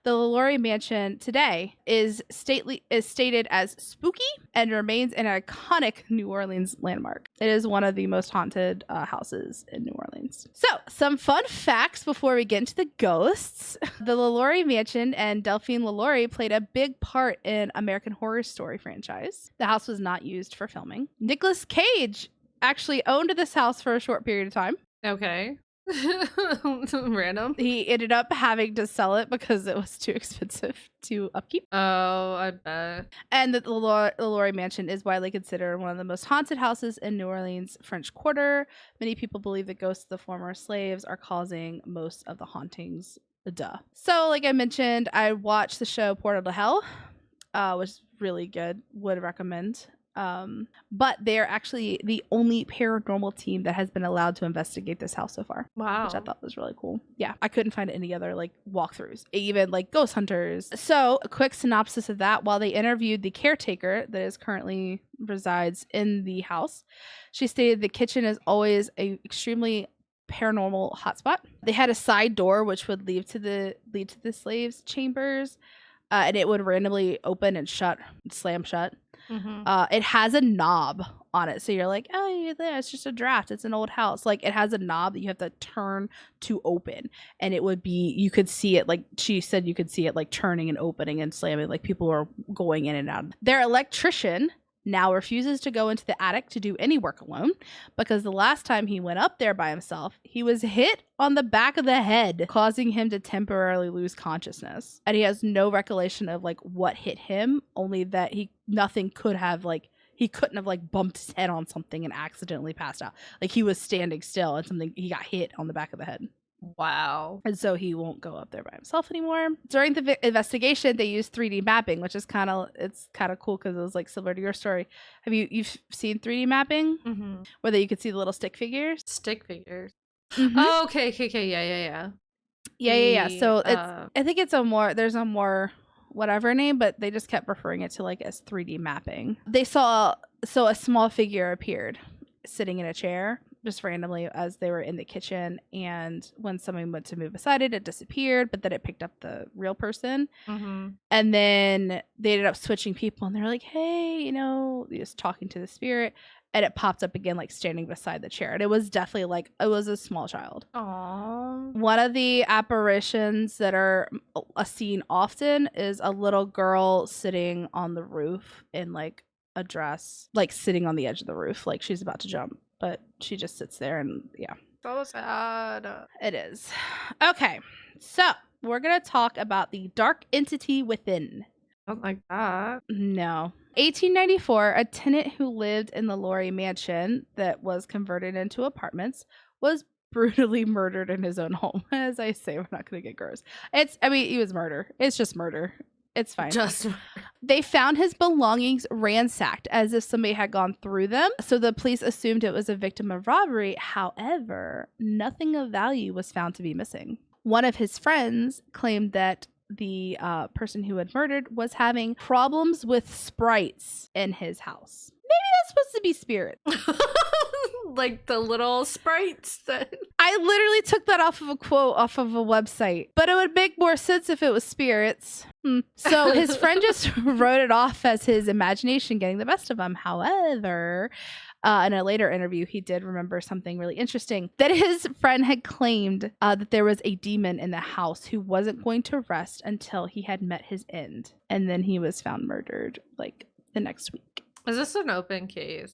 The Lalaurie Mansion today is stated as spooky and remains an iconic New Orleans landmark. It is one of the most haunted houses in New Orleans. So, some fun facts before we get into the ghosts. The Lalaurie Mansion and Delphine Lalaurie played a big part in American Horror Story franchise. The house was not used for filming. Nicolas Cage actually owned this house for a short period of time. Okay. Random. He ended up having to sell it because it was too expensive to upkeep. Oh, I bet. And the Lalaurie Mansion is widely considered one of the most haunted houses in New Orleans' French Quarter. Many people believe the ghosts of the former slaves are causing most of the hauntings. Duh. So, like I mentioned, I watched the show Portal to Hell, which is really good. Would recommend. But they're actually the only paranormal team that has been allowed to investigate this house so far. Wow. Which I thought was really cool. Yeah, I couldn't find any other like walkthroughs, even like ghost hunters. So a quick synopsis of that: while they interviewed the caretaker that is currently resides in the house, she stated the kitchen is always a extremely paranormal hotspot. They had a side door which would lead to the slaves' chambers, and it would randomly open and slam shut. It has a knob on it, so you're like, oh yeah, it's just a draft, it's an old house. Like, it has a knob that you have to turn to open, and it would be, you could see it, like she said, you could see it like turning and opening and slamming, like people were going in and out. Their electrician now refuses to go into the attic to do any work alone, because the last time he went up there by himself, he was hit on the back of the head, causing him to temporarily lose consciousness. And he has no recollection of like what hit him, only that he couldn't have like bumped his head on something and accidentally passed out. Like, he was standing still and he got hit on the back of the head. Wow. And so he won't go up there by himself anymore. During the investigation, they used 3D mapping, which is kind of cool because it was like similar to your story. Have you've seen 3D mapping? Where you could see the little stick figures? Stick figures. Oh, okay. Yeah. So I think there's a more whatever name, but they just kept referring it to like as 3D mapping. They saw, a small figure appeared sitting in a chair just randomly as they were in the kitchen, and when someone went to move beside it, it disappeared, but then it picked up the real person. And then they ended up switching people, and they're like, hey, just talking to the spirit, and it popped up again, like standing beside the chair, and it was definitely like it was a small child. Aww. One of the apparitions that are seen often is a little girl sitting on the roof in like a dress, like sitting on the edge of the roof, like she's about to jump, but she just sits there, and yeah. So sad. It is. Okay, so we're gonna talk about the dark entity within. Don't like that. No. 1894, a tenant who lived in the Lalaurie Mansion that was converted into apartments was brutally murdered in his own home. As I say, we're not gonna get gross. It was murder. It's just murder. It's fine. They found his belongings ransacked as if somebody had gone through them. So the police assumed it was a victim of robbery. However, nothing of value was found to be missing. One of his friends claimed that the person who had murdered was having problems with sprites in his house. Maybe that's supposed to be spirits. Like the little sprites that I literally took that off of a quote off of a website, but it would make more sense if it was spirits. So his friend just wrote it off as his imagination getting the best of him. However, in a later interview, he did remember something really interesting, that his friend had claimed that there was a demon in the house who wasn't going to rest until he had met his end. And then he was found murdered like the next week. Is this an open case?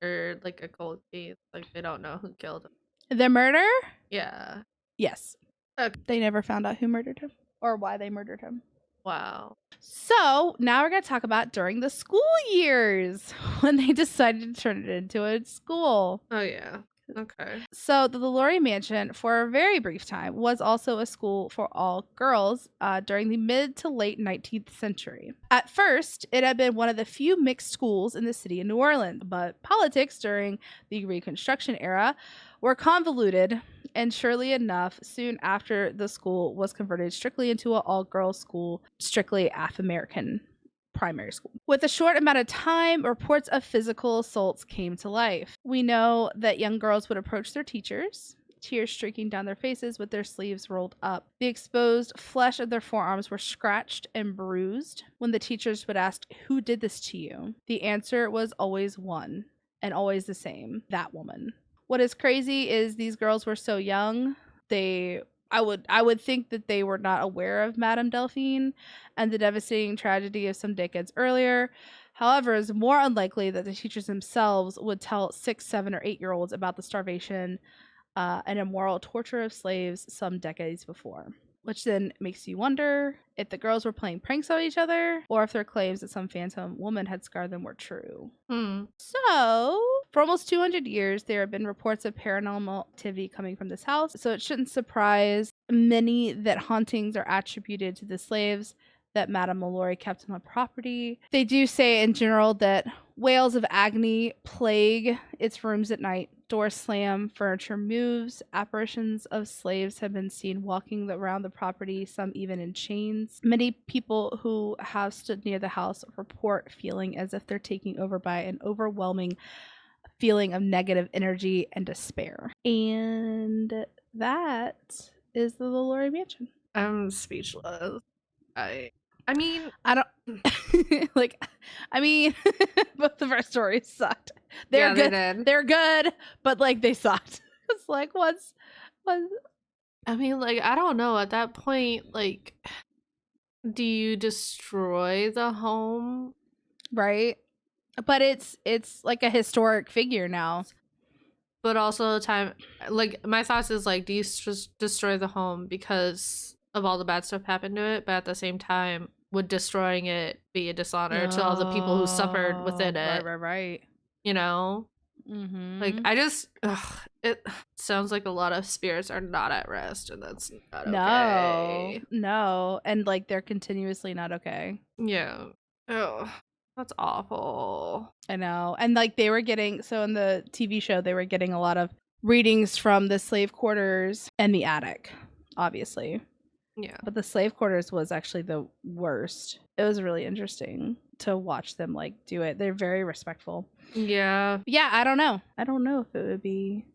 Or like a cold case? Like they don't know who killed him? The murder? Yeah. Yes. Okay. They never found out who murdered him or why they murdered him. Wow. So now we're going to talk about during the school years when they decided to turn it into a school. Oh, yeah. Okay. So the Lalaurie Mansion, for a very brief time, was also a school for all girls during the mid to late 19th century. At first, it had been one of the few mixed schools in the city of New Orleans, but politics during the Reconstruction era were convoluted, and surely enough, soon after the school was converted strictly into an all-girls school, strictly Afro-American primary school. With a short amount of time, reports of physical assaults came to life. We know that young girls would approach their teachers, tears streaking down their faces with their sleeves rolled up. The exposed flesh of their forearms were scratched and bruised. When the teachers would ask, "Who did this to you?" the answer was always one, and always the same: that woman. What is crazy is these girls were so young, I would think that they were not aware of Madame Delphine and the devastating tragedy of some decades earlier. However, it's more unlikely that the teachers themselves would tell 6, 7, or 8-year-olds about the starvation and immoral torture of slaves some decades before. Which then makes you wonder if the girls were playing pranks on each other, or if their claims that some phantom woman had scarred them were true. So, for almost 200 years, there have been reports of paranormal activity coming from this house, so it shouldn't surprise many that hauntings are attributed to the slaves that Madame Lalaurie kept on the property. They do say in general that wails of agony plague its rooms at night. Doors slam, furniture moves. Apparitions of slaves have been seen walking around the property, some even in chains. Many people who have stood near the house report feeling as if they're taken over by an overwhelming feeling of negative energy and despair. And that is the Lalaurie Mansion. I'm speechless. I mean, I don't both of our stories sucked. They're good. They did. They're good, but like they sucked. It's like what's I mean, like, I don't know. At that point, like, do you destroy the home? right? But it's like a historic figure now. But also time, like, my thoughts is like, do you just destroy the home because of all the bad stuff happened to it? But at the same time, would destroying it be a dishonor to all the people who suffered within it? Right. You know? Mm-hmm. Like, it sounds like a lot of spirits are not at rest, and that's not okay. No. And like they're continuously not okay. Yeah. Oh, that's awful. I know. And like they were getting, so in the TV show, they were getting a lot of readings from the slave quarters and the attic, obviously. Yeah. But the slave quarters was actually the worst. It was really interesting to watch them like do it. They're very respectful. Yeah. Yeah, I don't know. I don't know if it would be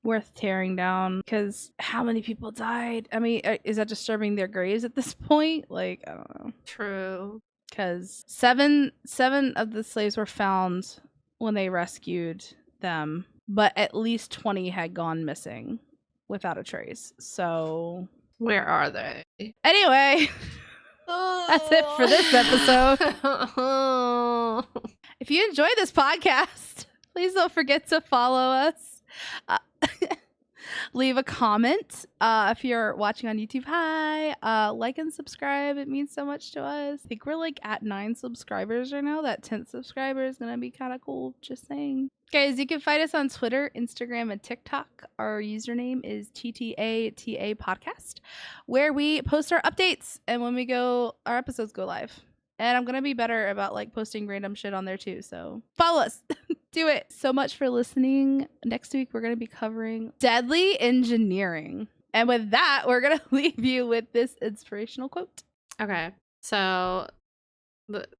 worth tearing down because how many people died? I mean, is that disturbing their graves at this point? Like, I don't know. True. Because seven of the slaves were found when they rescued them, but at least 20 had gone missing without a trace. So where are they? Anyway, that's it for this episode. If you enjoy this podcast, please don't forget to follow us. Leave a comment if you're watching on YouTube. Hi, like and subscribe. It means so much to us. I think we're like at 9 subscribers right now. That 10th subscriber is gonna be kind of cool. Just saying. Guys, you can find us on Twitter, Instagram, and TikTok. Our username is TTATA Podcast, where we post our updates and when our episodes go live. And I'm gonna be better about like posting random shit on there too. So follow us. Do it. So much for listening. Next week we're gonna be covering deadly engineering. And with that, we're gonna leave you with this inspirational quote. Okay. So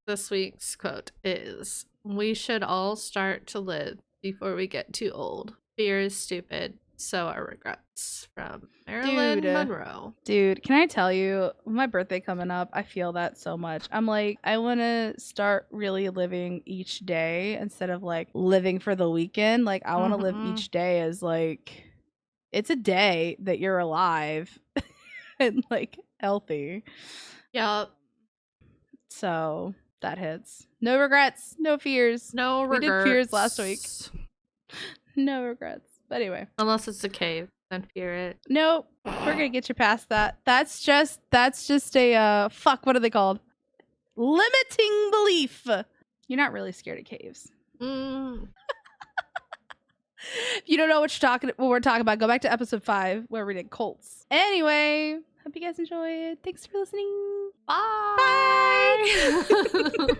this week's quote is, "We should all start to live before we get too old. Fear is stupid. So are regrets," from Marilyn Monroe. Dude, can I tell you, my birthday coming up, I feel that so much. I'm like, I want to start really living each day instead of like living for the weekend. Like, I want to live each day as like, it's a day that you're alive and like healthy. Yep. So that hits. No regrets, no fears. No regrets. We did fears last week. No regrets. But anyway. Unless it's a cave, then fear it. Nope. We're gonna get you past that. That's just a what are they called? Limiting belief. You're not really scared of caves. If you don't know what we're talking about, go back to episode 5 where we did cults. Anyway, hope you guys enjoyed. Thanks for listening. Bye. Bye.